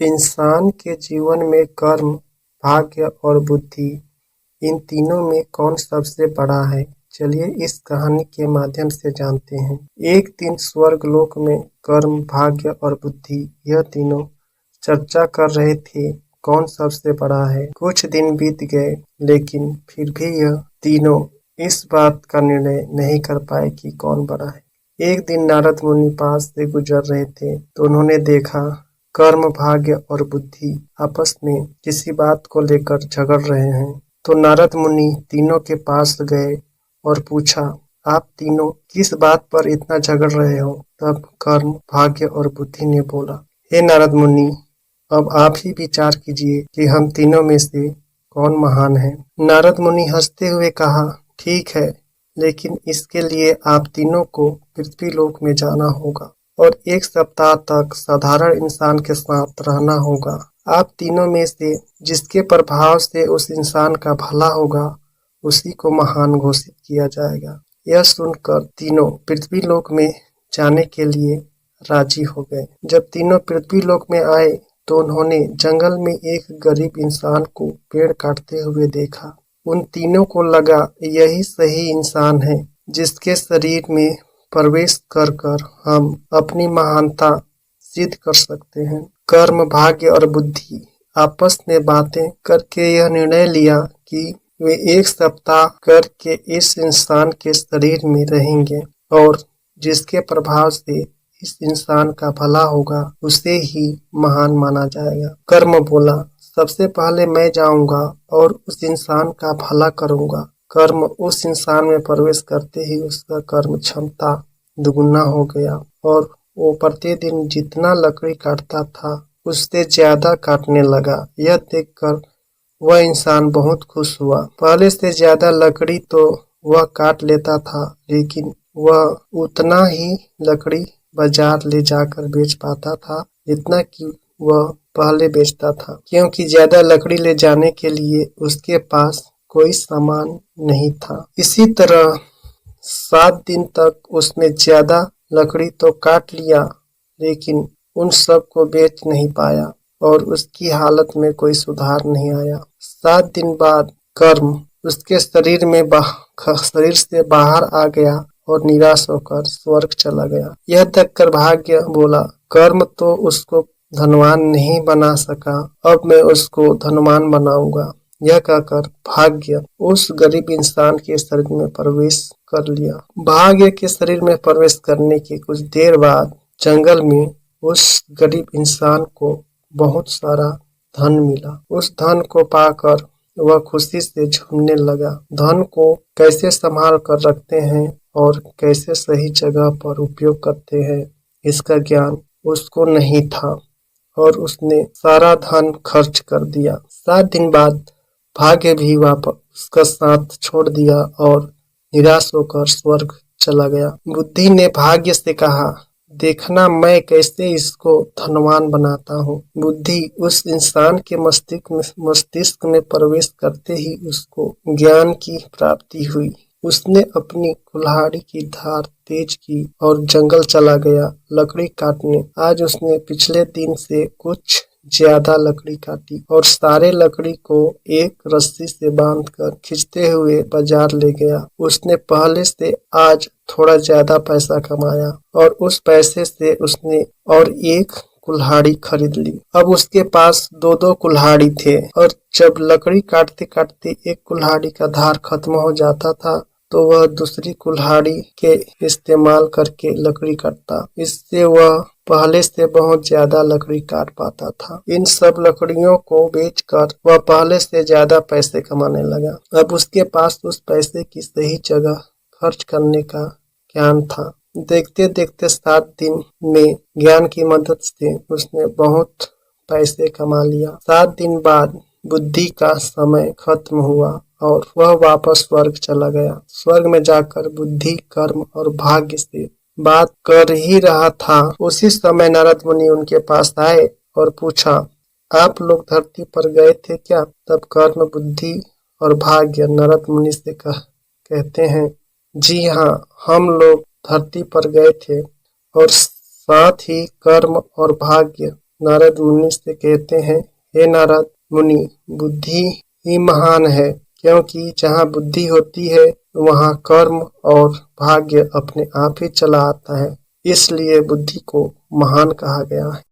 इंसान के जीवन में कर्म, भाग्य और बुद्धि, इन तीनों में कौन सबसे बड़ा है? चलिए इस कहानी के माध्यम से जानते हैं। एक दिन स्वर्गलोक में कर्म, भाग्य और बुद्धि यह तीनों चर्चा कर रहे थे कौन सबसे बड़ा है। कुछ दिन बीत गए लेकिन फिर भी यह तीनों इस बात का निर्णय नहीं कर पाए कि कौन बड़ा है। एक दिन नारद मुनि पास से गुजर रहे थे तो उन्होंने देखा कर्म, भाग्य और बुद्धि आपस में किसी बात को लेकर झगड़ रहे हैं। तो नारद मुनि तीनों के पास गए और पूछा, आप तीनों किस बात पर इतना झगड़ रहे हो? तब कर्म, भाग्य और बुद्धि ने बोला, हे नारद मुनि, अब आप ही विचार कीजिए कि हम तीनों में से कौन महान है। नारद मुनि हंसते हुए कहा, ठीक है, लेकिन इसके लिए आप तीनों को पृथ्वी लोक में जाना होगा और 1 सप्ताह तक साधारण इंसान के साथ रहना होगा। आप तीनों में से जिसके प्रभाव से उस इंसान का भला होगा उसी को महान घोषित किया जाएगा। यह सुनकर तीनों पृथ्वी लोक में जाने के लिए राजी हो गए। जब तीनों पृथ्वी लोक में आए तो उन्होंने जंगल में एक गरीब इंसान को पेड़ काटते हुए देखा। उन तीनों को लगा यही सही इंसान है जिसके शरीर में प्रवेश कर कर हम अपनी महानता सिद्ध कर सकते हैं। कर्म, भाग्य और बुद्धि आपस में बातें करके यह निर्णय लिया कि वे 1 सप्ताह करके इस इंसान के शरीर में रहेंगे और जिसके प्रभाव से इस इंसान का भला होगा उसे ही महान माना जाएगा। कर्म बोला, सबसे पहले मैं जाऊंगा और उस इंसान का भला करूंगा। कर्म उस इंसान में प्रवेश करते ही उसका कर्म क्षमता दुगुना हो गया और वो प्रतिदिन जितना लकड़ी काटता था उससे ज्यादा काटने लगा। यह देखकर वह इंसान बहुत खुश हुआ। पहले से ज्यादा लकड़ी तो वह काट लेता था, लेकिन वह उतना ही लकड़ी बाजार ले जाकर बेच पाता था जितना कि वह पहले बेचता था, क्योंकि ज्यादा लकड़ी ले जाने के लिए उसके पास कोई सामान नहीं था। इसी तरह 7 दिन तक उसने ज्यादा लकड़ी तो काट लिया, लेकिन उन सब को बेच नहीं पाया और उसकी हालत में कोई सुधार नहीं आया। 7 दिन बाद कर्म उसके शरीर से बाहर आ गया और निराश होकर स्वर्ग चला गया। यह देखकर भाग्य बोला, कर्म तो उसको धनवान नहीं बना सका, अब मैं उसको धनवान बनाऊंगा। यह कहकर भाग्य उस गरीब इंसान के शरीर में प्रवेश कर लिया। भाग्य के शरीर में प्रवेश करने के कुछ देर बाद जंगल में उस गरीब इंसान को बहुत सारा धन मिला। उस धन को पाकर वह खुशी से झूमने लगा। धन को कैसे संभाल कर रखते हैं और कैसे सही जगह पर उपयोग करते हैं, इसका ज्ञान उसको नहीं था और उसने सारा धन खर्च कर दिया। 7 दिन बाद भाग्य भी वापस उसका साथ छोड़ दिया और निराश होकर स्वर्ग चला गया। बुद्धि ने भाग्य से कहा, देखना मैं कैसे इसको धनवान बनाता हूँ। बुद्धि उस इंसान के मस्तिष्क में प्रवेश करते ही उसको ज्ञान की प्राप्ति हुई। उसने अपनी कुल्हाड़ी की धार तेज की और जंगल चला गया लकड़ी काटने। आज उसने पिछले दिन से कुछ ज्यादा लकड़ी काटी और सारे लकड़ी को एक रस्सी से बांधकर खींचते हुए बाजार ले गया। उसने पहले से आज थोड़ा ज्यादा पैसा कमाया और उस पैसे से उसने और एक कुल्हाड़ी खरीद ली। अब उसके पास 2-2 कुल्हाड़ी थे और जब लकड़ी काटते काटते एक कुल्हाड़ी का धार खत्म हो जाता था तो वह दूसरी कुल्हाड़ी के इस्तेमाल करके लकड़ी काटता। इससे वह पहले से बहुत ज्यादा लकड़ी काट पाता था। इन सब लकड़ियों को बेचकर वह पहले से ज्यादा पैसे कमाने लगा। अब उसके पास उस पैसे की सही जगह खर्च करने का ज्ञान था। देखते देखते 7 दिन में ज्ञान की मदद से उसने बहुत पैसे कमा लिया। 7 दिन बाद बुद्धि का समय खत्म हुआ और वह वापस स्वर्ग चला गया। स्वर्ग में जाकर बुद्धि, कर्म और भाग्य से बात कर ही रहा था, उसी समय नारद मुनि उनके पास आए और पूछा, आप लोग धरती पर गए थे क्या? तब कर्म, बुद्धि और भाग्य नारद मुनि से कहते हैं, जी हाँ, हम लोग धरती पर गए थे और साथ ही कर्म और भाग्य नारद मुनि से कहते हैं, हे नारद मुनि, बुद्धि ही महान है, क्योंकि जहाँ बुद्धि होती है वहाँ कर्म और भाग्य अपने आप ही चला आता है। इसलिए बुद्धि को महान कहा गया है।